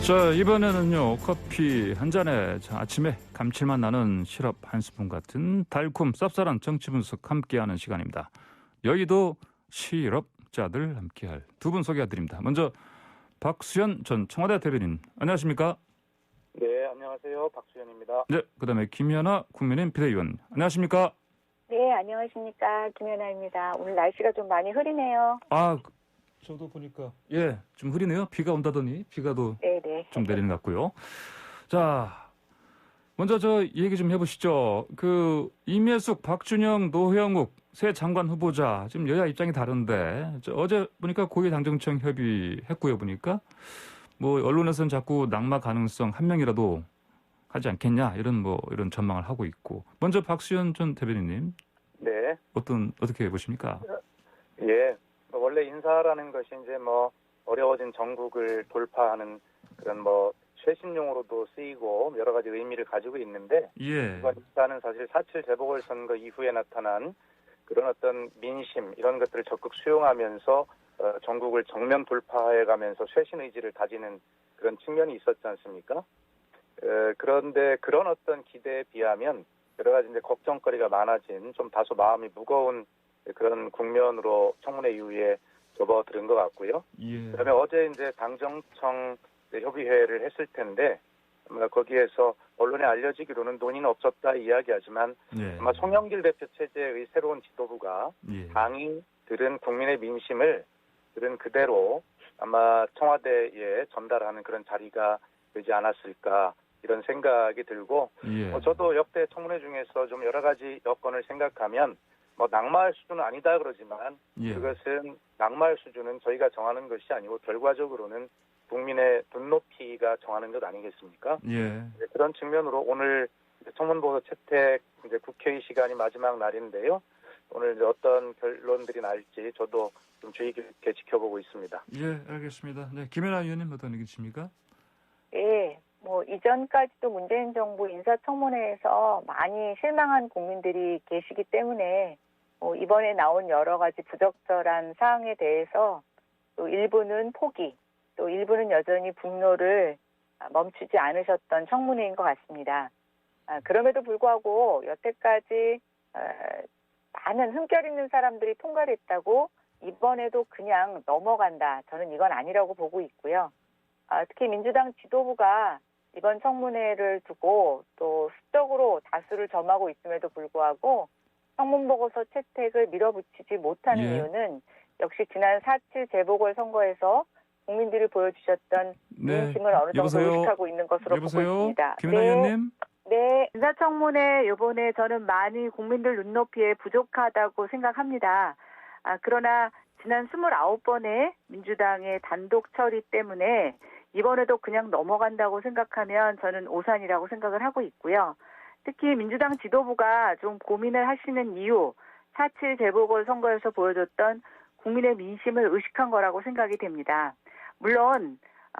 자, 이번에는요, 커피 한 잔에 아침에 감칠맛 나는 시럽 한 스푼 같은 달콤 쌉쌀한 정치 분석 함께하는 시간입니다. 여의도 시럽자들 함께할 두 분 소개해드립니다. 먼저 박수현 전 청와대 대변인, 안녕하십니까? 네, 안녕하세요. 박수현입니다. 네, 그다음에 김연아 국민의힘 비대위원, 안녕하십니까? 네, 안녕하십니까. 김연아입니다. 오늘 날씨가 좀 많이 흐리네요. 저도 보니까 좀 흐리네요. 비가 온다더니 비가 네네. 좀 내리는 것 같고요. 자, 먼저 저 얘기 좀 해보시죠. 이매숙, 박준영, 노형욱 새 장관 후보자 지금 여야 입장이 다른데 어제 보니까 고위당정청 협의했고요. 보니까 뭐 언론에서는 자꾸 낙마 가능성 한 명이라도 하지 않겠냐 이런 전망을 하고 있고. 먼저 박수현 전 대변인님. 네. 어떻게 보십니까? 예. 원래 인사라는 것이 이제 어려워진 정국을 돌파하는 그런 최신용어로도 쓰이고 여러 가지 의미를 가지고 있는데 이번 인사는 사실 4.7 재보궐선거 이후에 나타난 그런 어떤 민심 이런 것들을 적극 수용하면서 정국을 정면 돌파해가면서 쇄신 의지를 다지는 그런 측면이 있었지 않습니까? 그런데 그런 어떤 기대에 비하면 여러 가지 이제 걱정거리가 많아진 좀 다소 마음이 무거운 그런 국면으로 청문회 이후에 접어들은 것 같고요. 그다음에 어제 이제 당정청 협의회를 했을 텐데 아마 거기에서 언론에 알려지기로는 논의는 없었다 이야기하지만 아마 송영길 대표 체제의 새로운 지도부가 당이 들은 국민의 민심을 들은 그대로 아마 청와대에 전달하는 그런 자리가 되지 않았을까 이런 생각이 들고 저도 역대 청문회 중에서 좀 여러 가지 여건을 생각하면 낙마할 수준은 아니다 그러지만 그것은 낙마할 수준은 저희가 정하는 것이 아니고 결과적으로는 국민의 눈높이가 정하는 것 아니겠습니까? 그런 측면으로 오늘 청문보도 채택 이제 국회의 시간이 마지막 날인데요. 오늘 이제 어떤 결론들이 날지 저도 좀 주의 깊게 지켜보고 있습니다. 알겠습니다. 네, 김연아 의원님 어떤 의견이십니까? 예. 이전까지도 문재인 정부 인사청문회에서 많이 실망한 국민들이 계시기 때문에 이번에 나온 여러 가지 부적절한 사항에 대해서 또 일부는 포기, 또 일부는 여전히 분노를 멈추지 않으셨던 청문회인 것 같습니다. 그럼에도 불구하고 여태까지 많은 흠결 있는 사람들이 통과를 했다고 이번에도 그냥 넘어간다. 저는 이건 아니라고 보고 있고요. 특히 민주당 지도부가 이번 청문회를 두고 또 수적으로 다수를 점하고 있음에도 불구하고 청문보고서 채택을 밀어붙이지 못하는 이유는 역시 지난 4.7 재보궐선거에서 국민들이 보여주셨던 민심을 어느 정도 의식하고 있는 것으로 보고 있습니다. 김연아 의원님. 네, 인사청문회 이번에 저는 많이 국민들 눈높이에 부족하다고 생각합니다. 그러나 지난 29번의 민주당의 단독 처리 때문에 이번에도 그냥 넘어간다고 생각하면 저는 오산이라고 생각을 하고 있고요. 특히 민주당 지도부가 좀 고민을 하시는 이유, 4.7 재보궐선거에서 보여줬던 국민의 민심을 의식한 거라고 생각이 됩니다. 물론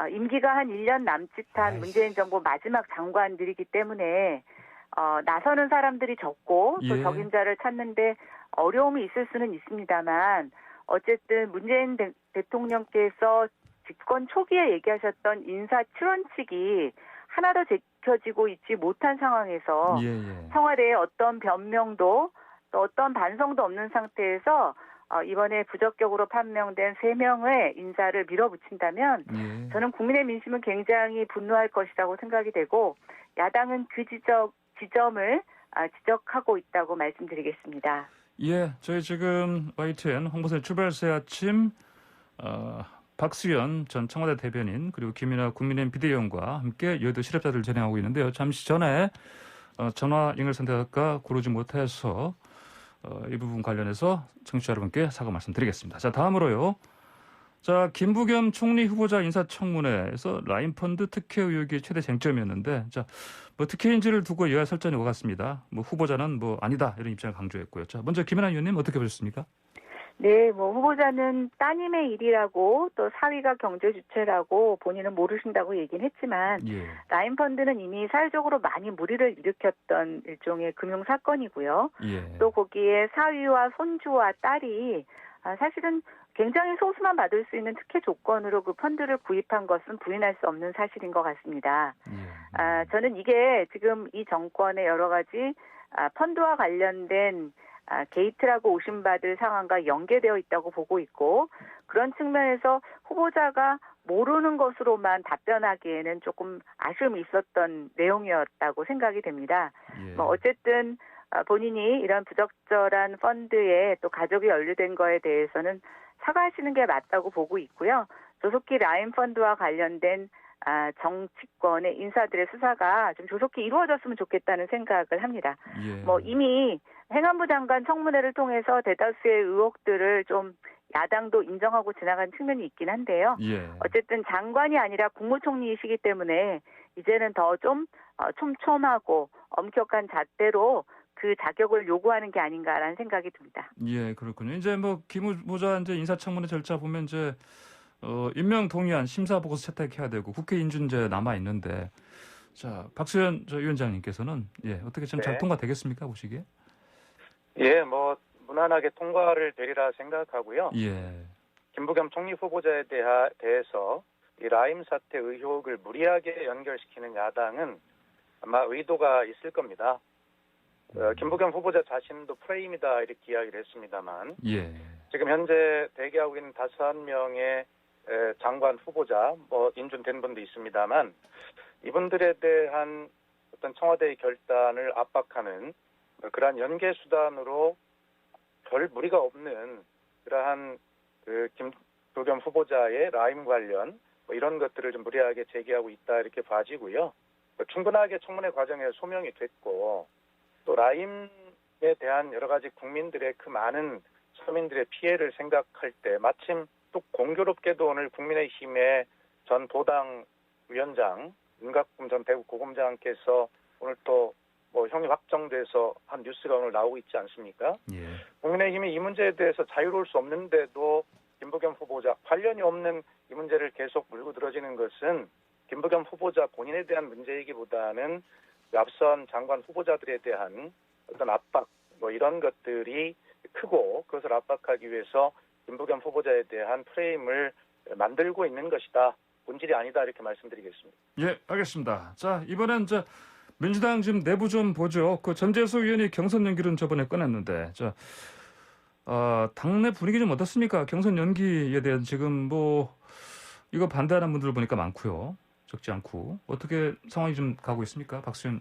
임기가 한 1년 남짓한 문재인 정부 마지막 장관들이기 때문에 나서는 사람들이 적고 또 적임자를 찾는데 어려움이 있을 수는 있습니다만 어쨌든 문재인 대통령께서 집권 초기에 얘기하셨던 인사 7원칙이 하나도 지켜지고 있지 못한 상황에서 청와대에 어떤 변명도 또 어떤 반성도 없는 상태에서 이번에 부적격으로 판명된 3명의 인사를 밀어붙인다면 저는 국민의 민심은 굉장히 분노할 것이라고 생각이 되고 야당은 그 지점을 지적하고 있다고 말씀드리겠습니다. 저희 지금 YTN 홍보실 출발새 아침 박수현 전 청와대 대변인 그리고 김연아 국민의힘 비대위원과 함께 여의도 시럽자들 진행하고 있는데요. 잠시 전에 전화 연결선택과 고르지 못해서 이 부분 관련해서 청취자 여러분께 사과 말씀드리겠습니다. 자, 다음으로요. 자, 김부겸 총리 후보자 인사청문회에서 라인펀드 특혜 의혹이 최대 쟁점이었는데, 특혜인지를 두고 여야 설전이 오갔습니다. 후보자는 아니다 이런 입장을 강조했고요. 자, 먼저 김연아 의원님 어떻게 보셨습니까? 네, 후보자는 따님의 일이라고 또 사위가 경제 주체라고 본인은 모르신다고 얘기는 했지만 라인펀드는 이미 사회적으로 많이 물의를 일으켰던 일종의 금융사건이고요. 또 거기에 사위와 손주와 딸이 사실은 굉장히 소수만 받을 수 있는 특혜 조건으로 그 펀드를 구입한 것은 부인할 수 없는 사실인 것 같습니다. 저는 이게 지금 이 정권의 여러 가지 펀드와 관련된 게이트라고 오심받을 상황과 연계되어 있다고 보고 있고, 그런 측면에서 후보자가 모르는 것으로만 답변하기에는 조금 아쉬움이 있었던 내용이었다고 생각이 됩니다. 뭐 어쨌든 본인이 이런 부적절한 펀드에 또 가족이 연루된 거에 대해서는 사과하시는 게 맞다고 보고 있고요. 조속히 라임 펀드와 관련된 정치권의 인사들의 수사가 좀 조속히 이루어졌으면 좋겠다는 생각을 합니다. 뭐 이미 행안부 장관 청문회를 통해서 대다수의 의혹들을 좀 야당도 인정하고 지나간 측면이 있긴 한데요. 어쨌든 장관이 아니라 국무총리이시기 때문에 이제는 더 좀 촘촘하고 엄격한 잣대로 그 자격을 요구하는 게 아닌가라는 생각이 듭니다. 예, 그렇군요. 이제 뭐 김 후보자 이제 인사청문회 절차 보면 이제 임명 동의안 심사 보고서 채택해야 되고 국회 인준제 남아 있는데, 자 박수현 위원장님께서는 어떻게 좀 잘 통과되겠습니까, 보시기에? 예, 뭐 무난하게 통과를 되리라 생각하고요. 김부겸 총리 후보자에 대해서 이 라임 사태 의혹을 무리하게 연결시키는 야당은 아마 의도가 있을 겁니다. 김부겸 후보자 자신도 프레임이다 이렇게 이야기를 했습니다만, 지금 현재 대기하고 있는 5명의 장관 후보자, 뭐 인준된 분도 있습니다만, 이분들에 대한 어떤 청와대의 결단을 압박하는 그러한 연계 수단으로 별 무리가 없는 그러한 그 김부겸 후보자의 라임 관련 뭐 이런 것들을 좀 무리하게 제기하고 있다 이렇게 봐지고요. 충분하게 청문회 과정에 소명이 됐고, 또 라임에 대한 여러 가지 국민들의 그 많은 서민들의 피해를 생각할 때 마침 또 공교롭게도 오늘 국민의힘의 전 도당 위원장 윤갑금 전 대구 고검장께서 오늘 또 뭐 형이 확정돼서 한 뉴스가 오늘 나오고 있지 않습니까? 국민의힘이 이 문제에 대해서 자유로울 수 없는데도 김부겸 후보자 관련이 없는 이 문제를 계속 물고 들어지는 것은 김부겸 후보자 본인에 대한 문제이기보다는 앞선 장관 후보자들에 대한 어떤 압박 뭐 이런 것들이 크고, 그것을 압박하기 위해서 김부겸 후보자에 대한 프레임을 만들고 있는 것이다. 본질이 아니다 이렇게 말씀드리겠습니다. 예, 알겠습니다. 자, 이번엔 민주당 지금 내부 좀 보죠. 그 전재수 의원이 경선 연기는 저번에 꺼냈는데, 당내 분위기 좀 어떻습니까? 경선 연기에 대한 지금 뭐 이거 반대하는 분들 보니까 많고요. 적지 않고. 어떻게 상황이 좀 가고 있습니까? 박수현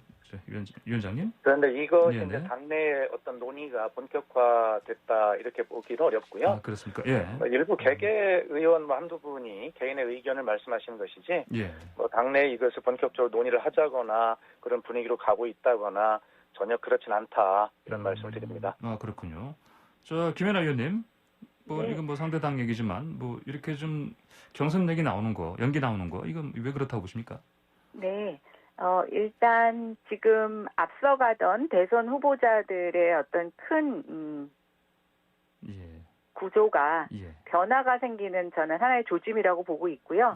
위원장님? 그런데 이것이 이제 당내의 어떤 논의가 본격화됐다 이렇게 보기는 어렵고요. 그렇습니까? 일부 개개 의원 한두 분이 개인의 의견을 말씀하시는 것이지, 뭐 당내에 이것을 본격적으로 논의를 하자거나 그런 분위기로 가고 있다거나 전혀 그렇진 않다 이런 말씀을 드립니다. 그렇군요. 김연아 의원님, 이건 뭐 상대 당 얘기지만 뭐 이렇게 좀 경선 얘기 나오는 거, 연기 나오는 거, 이건 왜 그렇다고 보십니까? 네. 일단 지금 앞서가던 대선 후보자들의 어떤 큰 구조가 변화가 생기는 저는 하나의 조짐이라고 보고 있고요.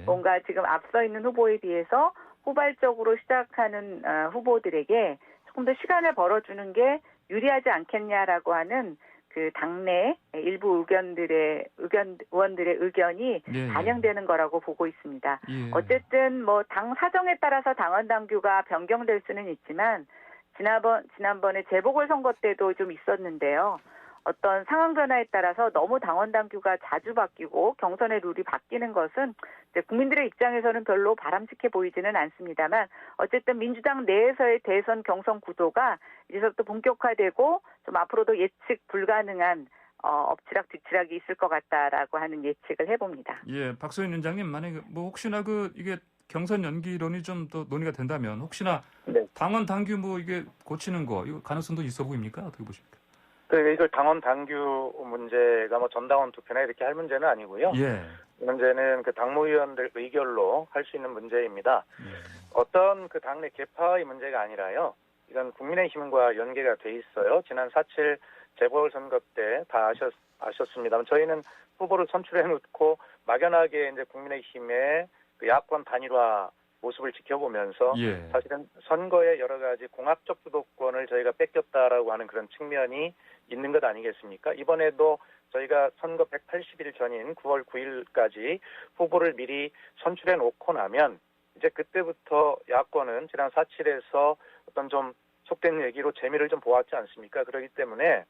뭔가 지금 앞서 있는 후보에 비해서 후발적으로 시작하는 후보들에게 조금 더 시간을 벌어주는 게 유리하지 않겠냐라고 하는 그 당내 일부 의원들의 의견이 반영되는 거라고 보고 있습니다. 어쨌든 뭐 당 사정에 따라서 당원 당규가 변경될 수는 있지만 지난번에 재보궐선거 때도 좀 있었는데요. 어떤 상황 변화에 따라서 너무 당원 당규가 자주 바뀌고 경선의 룰이 바뀌는 것은 이제 국민들의 입장에서는 별로 바람직해 보이지는 않습니다만, 어쨌든 민주당 내에서의 대선 경선 구도가 이제부터 본격화되고 좀 앞으로도 예측 불가능한 엎치락뒤치락이 있을 것 같다라고 하는 예측을 해봅니다. 박소연 위원장님, 만약에 뭐 혹시나 이게 경선 연기론이 좀 더 논의가 된다면 혹시나 당원 당규 뭐 이게 고치는 거 이거 가능성도 있어 보입니까? 어떻게 보십니까? 이걸 당원 당규 문제가 뭐 전당원 투표나 이렇게 할 문제는 아니고요. 이 문제는 그 당무위원들 의결로 할 수 있는 문제입니다. 어떤 그 당내 계파의 문제가 아니라요. 이건 국민의힘과 연계가 돼 있어요. 지난 4.7 재보궐선거 때 다 아셨습니다만 저희는 후보를 선출해 놓고 막연하게 이제 국민의힘의 그 야권 단일화 모습을 지켜보면서 사실은 선거의 여러 가지 공학적 주도권을 저희가 뺏겼다라고 하는 그런 측면이 있는 것 아니겠습니까? 이번에도 저희가 선거 180일 전인 9월 9일까지 후보를 미리 선출해 놓고 나면 이제 그때부터 야권은 지난 4.7에서 어떤 좀 속된 얘기로 재미를 좀 보았지 않습니까? 그렇기 때문에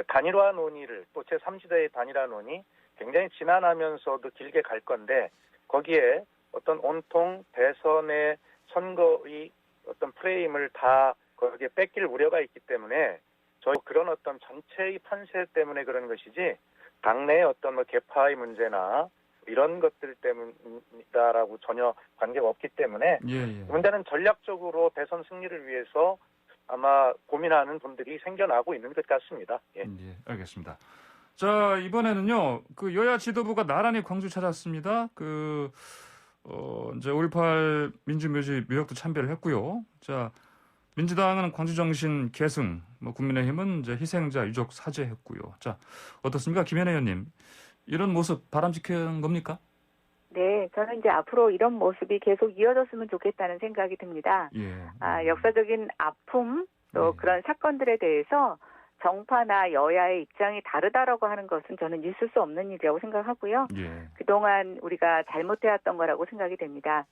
단일화 논의를 또 제3지대의 단일화 논의 굉장히 지난하면서도 길게 갈 건데 거기에 어떤 온통 대선의 선거의 어떤 프레임을 다 거기에 뺏길 우려가 있기 때문에 저희 그런 어떤 전체의 판세 때문에 그런 것이지 당내의 어떤 뭐 개파의 문제나 이런 것들 때문이다라고 전혀 관계가 없기 때문에 문제는 전략적으로 대선 승리를 위해서 아마 고민하는 분들이 생겨나고 있는 것 같습니다. 예, 알겠습니다. 자, 이번에는요, 그 여야 지도부가 나란히 광주 찾았습니다. 이제 5.18 민주묘지 묘역도 참배를 했고요. 자, 민주당은 광주정신 계승, 국민의힘은 이제 희생자 유족 사죄했고요. 자, 어떻습니까? 김현애 의원님. 이런 모습 바람직한 겁니까? 네, 저는 이제 앞으로 이런 모습이 계속 이어졌으면 좋겠다는 생각이 듭니다. 역사적인 아픔, 또 그런 사건들에 대해서 정파나 여야의 입장이 다르다라고 하는 것은 저는 있을 수 없는 일이라고 생각하고요. 그동안 우리가 잘못해왔던 거라고 생각이 됩니다.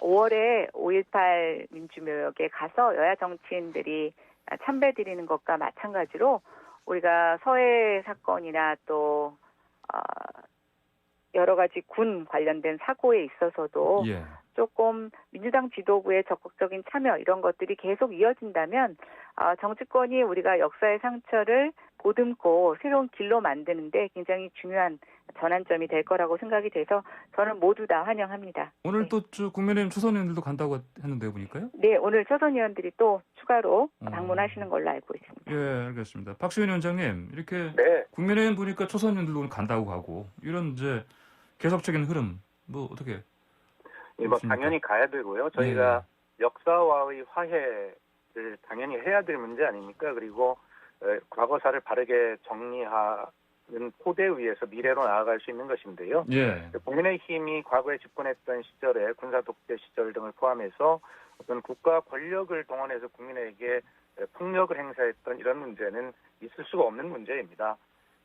5월에 5.18 민주묘역에 가서 여야 정치인들이 참배 드리는 것과 마찬가지로 우리가 서해 사건이나 또 여러 가지 군 관련된 사고에 있어서도 조금 민주당 지도부의 적극적인 참여 이런 것들이 계속 이어진다면 정치권이 우리가 역사의 상처를 보듬고 새로운 길로 만드는데 굉장히 중요한 전환점이 될 거라고 생각이 돼서 저는 모두 다 환영합니다. 오늘 또 국민의힘 초선 의원들도 간다고 했는데 보니까요? 네, 오늘 초선 의원들이 또 추가로 방문하시는 걸로 알고 있습니다. 예, 알겠습니다. 박수현 위원장님, 이렇게 네. 국민의힘 보니까 초선 의원들도 오늘 간다고 하고 이런 이제 계속적인 흐름 어떻게? 당연히 가야 되고요. 저희가 역사와의 화해를 당연히 해야 될 문제 아닙니까? 그리고 과거사를 바르게 정리하는 토대 위에서 미래로 나아갈 수 있는 것인데요. 국민의힘이 과거에 집권했던 시절에 군사 독재 시절 등을 포함해서 어떤 국가 권력을 동원해서 국민에게 폭력을 행사했던 이런 문제는 있을 수가 없는 문제입니다.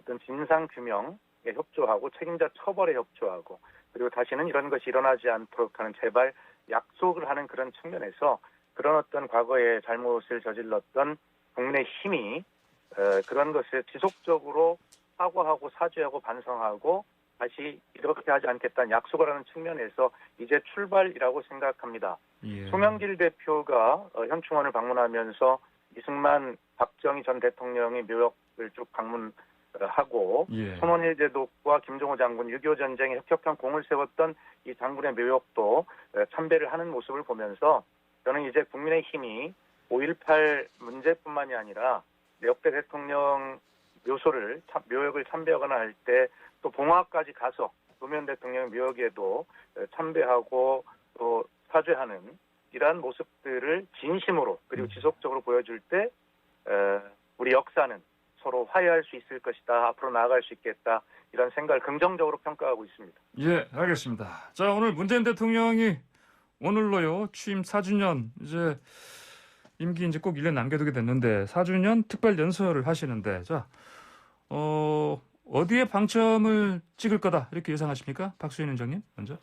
어떤 진상 규명에 협조하고 책임자 처벌에 협조하고 그리고 다시는 이런 것이 일어나지 않도록 하는 제발 약속을 하는 그런 측면에서 그런 어떤 과거의 잘못을 저질렀던 국민의 힘이 그런 것을 지속적으로 사과하고 사죄하고 반성하고 다시 이렇게 하지 않겠다는 약속을 하는 측면에서 이제 출발이라고 생각합니다. 송영길 대표가 현충원을 방문하면서 이승만, 박정희 전 대통령의 묘역을 쭉 방문하고 손원일 제독과 김정호 장군 6.25 전쟁에 혁혁한 공을 세웠던 이 장군의 묘역도 참배를 하는 모습을 보면서 저는 이제 국민의힘이 5.18 문제뿐만이 아니라 역대 대통령 묘역을 참배하거나 할 때 또 봉화까지 가서 노무현 대통령 묘역에도 참배하고 또 사죄하는 이러한 모습들을 진심으로 그리고 지속적으로 보여줄 때 우리 역사는 서로 화해할 수 있을 것이다. 앞으로 나아갈 수 있겠다. 이런 생각을 긍정적으로 평가하고 있습니다. 예, 알겠습니다. 자, 오늘 문재인 대통령이 오늘로요 취임 4주년 이제 임기 이제 꼭 1년 남겨두게 됐는데 4주년 특별 연설을 하시는데 자, 어디에 방점을 찍을 거다 이렇게 예상하십니까? 박수현 위원장님 먼저.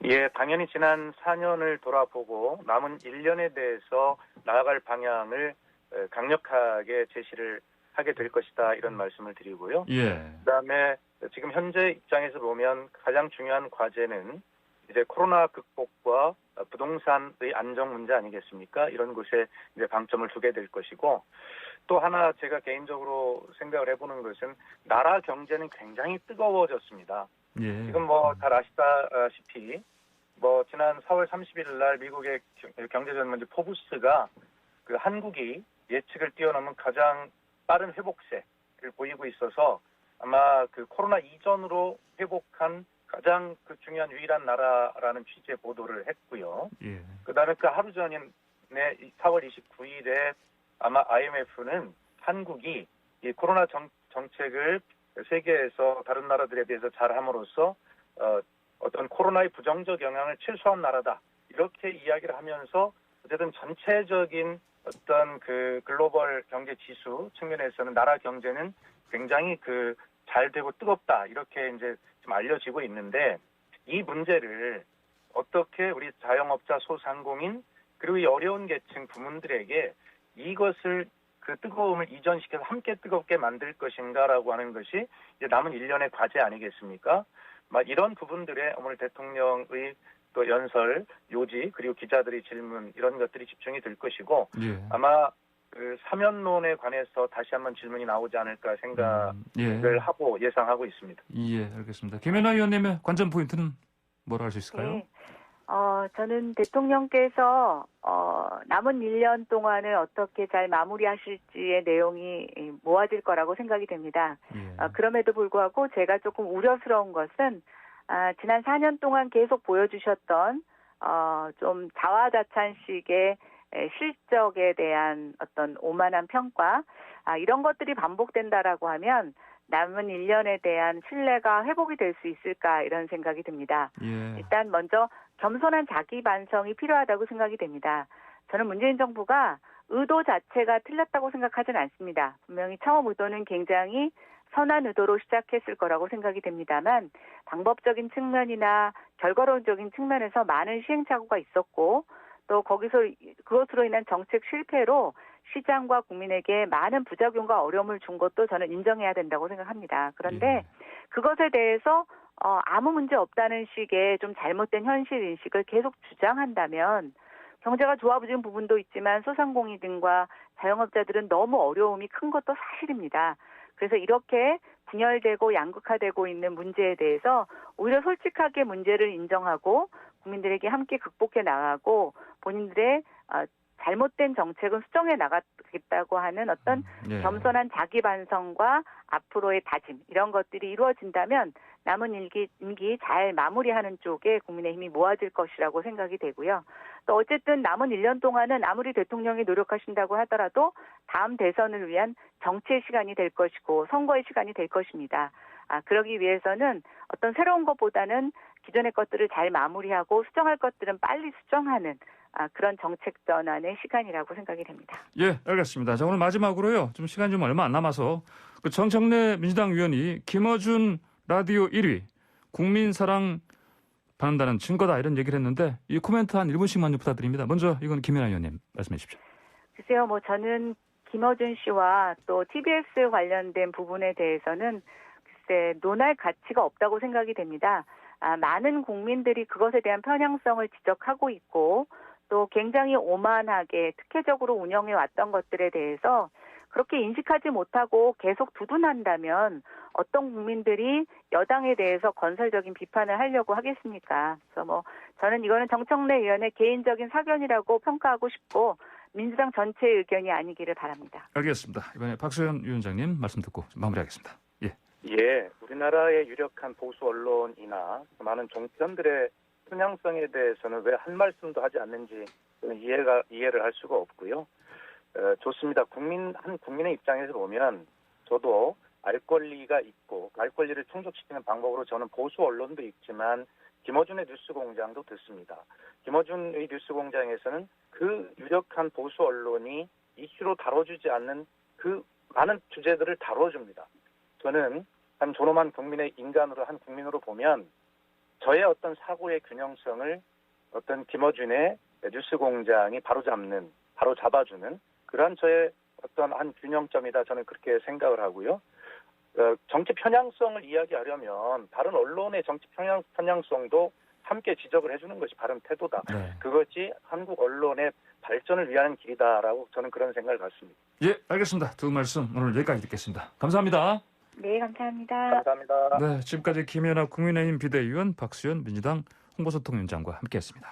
예, 당연히 지난 4년을 돌아보고 남은 1년에 대해서 나아갈 방향을 강력하게 제시를 하게 될 것이다 이런 말씀을 드리고요. 그다음에 지금 현재 입장에서 보면 가장 중요한 과제는 이제 코로나 극복과 부동산의 안정 문제 아니겠습니까? 이런 곳에 이제 방점을 두게 될 것이고 또 하나 제가 개인적으로 생각을 해보는 것은 나라 경제는 굉장히 뜨거워졌습니다. 지금 잘 아시다시피 지난 4월 30일 날 미국의 경제 전문지 포브스가 그 한국이 예측을 뛰어넘은 가장 빠른 회복세를 보이고 있어서 아마 그 코로나 이전으로 회복한 가장 중요한 유일한 나라라는 취지의 보도를 했고요. 그다음에 그 하루 전인 4월 29일에 아마 IMF는 한국이 이 코로나 정책을 세계에서 다른 나라들에 비해서 잘함으로써 어떤 코로나의 부정적 영향을 최소화한 나라다 이렇게 이야기를 하면서 어쨌든 전체적인 어떤 그 글로벌 경제 지수 측면에서는 나라 경제는 굉장히 잘 되고 뜨겁다 이렇게 이제 좀 알려지고 있는데 이 문제를 어떻게 우리 자영업자, 소상공인 그리고 이 어려운 계층 부문들에게 이것을 그 뜨거움을 이전시켜서 함께 뜨겁게 만들 것인가라고 하는 것이 이제 남은 1년의 과제 아니겠습니까? 막 이런 부분들에 오늘 대통령의 또 연설, 요지 그리고 기자들의 질문 이런 것들이 집중이 될 것이고 예. 아마 그 사면론에 관해서 다시 한번 질문이 나오지 않을까 생각을 하고 예상하고 있습니다. 예, 알겠습니다. 김연아 의원님의 관전 포인트는 뭐라 할 수 있을까요? 네. 저는 대통령께서 남은 1년 동안을 어떻게 잘 마무리하실지의 내용이 모아질 거라고 생각이 됩니다. 예. 그럼에도 불구하고 제가 조금 우려스러운 것은 지난 4년 동안 계속 보여주셨던 좀 자화자찬식의 실적에 대한 어떤 오만한 평가 이런 것들이 반복된다라고 하면 남은 1년에 대한 신뢰가 회복이 될 수 있을까 이런 생각이 듭니다. 예. 일단 먼저 겸손한 자기 반성이 필요하다고 생각이 됩니다. 저는 문재인 정부가 의도 자체가 틀렸다고 생각하지는 않습니다. 분명히 처음 의도는 굉장히 선한 의도로 시작했을 거라고 생각이 됩니다만 방법적인 측면이나 결과론적인 측면에서 많은 시행착오가 있었고 또 그것으로 인한 정책 실패로 시장과 국민에게 많은 부작용과 어려움을 준 것도 저는 인정해야 된다고 생각합니다. 그런데 그것에 대해서 아무 문제 없다는 식의 좀 잘못된 현실 인식을 계속 주장한다면 경제가 좋아지는 부분도 있지만 소상공인 등과 자영업자들은 너무 어려움이 큰 것도 사실입니다. 그래서 이렇게 분열되고 양극화되고 있는 문제에 대해서 오히려 솔직하게 문제를 인정하고 국민들에게 함께 극복해 나가고 본인들의 잘못된 정책은 수정해 나가겠다고 하는 어떤 겸손한 자기 반성과 앞으로의 다짐 이런 것들이 이루어진다면 남은 임기 잘 마무리하는 쪽에 국민의힘이 모아질 것이라고 생각이 되고요. 또 어쨌든 남은 1년 동안은 아무리 대통령이 노력하신다고 하더라도 다음 대선을 위한 정치의 시간이 될 것이고 선거의 시간이 될 것입니다. 그러기 위해서는 어떤 새로운 것보다는 기존의 것들을 잘 마무리하고 수정할 것들은 빨리 수정하는 그런 정책 전환의 시간이라고 생각이 됩니다. 예, 알겠습니다. 자, 오늘 마지막으로요. 좀 시간이 좀 얼마 안 남아서 그 정청래 민주당 의원이 김어준 라디오 1위 국민 사랑 받는다는 증거다 이런 얘기를 했는데 이 코멘트 한 1분씩만 좀 부탁드립니다. 먼저 이건 김연아 의원님 말씀해 주십시오. 글쎄요, 저는 김어준 씨와 또 TBS 관련된 부분에 대해서는 글쎄 논할 가치가 없다고 생각이 됩니다. 많은 국민들이 그것에 대한 편향성을 지적하고 있고 또 굉장히 오만하게 특혜적으로 운영해 왔던 것들에 대해서 그렇게 인식하지 못하고 계속 두둔한다면 어떤 국민들이 여당에 대해서 건설적인 비판을 하려고 하겠습니까? 그래서 저는 이거는 정청래 의원의 개인적인 사견이라고 평가하고 싶고 민주당 전체의 의견이 아니기를 바랍니다. 알겠습니다. 이번에 박소연 위원장님 말씀 듣고 마무리하겠습니다. 예, 우리나라의 유력한 보수 언론이나 많은 종편들의 편향성에 대해서는 왜 한 말씀도 하지 않는지 이해를 할 수가 없고요. 좋습니다. 한 국민의 입장에서 보면 저도 알 권리가 있고 알 권리를 충족시키는 방법으로 저는 보수 언론도 있지만 김어준의 뉴스공장도 듣습니다. 김어준의 뉴스공장에서는 그 유력한 보수 언론이 이슈로 다뤄주지 않는 그 많은 주제들을 다뤄줍니다. 저는 한 존엄한 국민의 인간으로 한 국민으로 보면 저의 어떤 사고의 균형성을 어떤 김어준의 뉴스공장이 바로잡아주는 그러한 저의 어떤 한 균형점이다 저는 그렇게 생각을 하고요. 정치 편향성을 이야기하려면 다른 언론의 정치 편향성도 함께 지적을 해주는 것이 바른 태도다. 네. 그것이 한국 언론의 발전을 위한 길이다라고 저는 그런 생각을 갖습니다. 예, 알겠습니다. 두 말씀 오늘 여기까지 듣겠습니다. 감사합니다. 네, 감사합니다. 감사합니다. 네, 지금까지 김연아 국민의힘 비대위원 박수연 민주당 홍보소통위원장과 함께했습니다.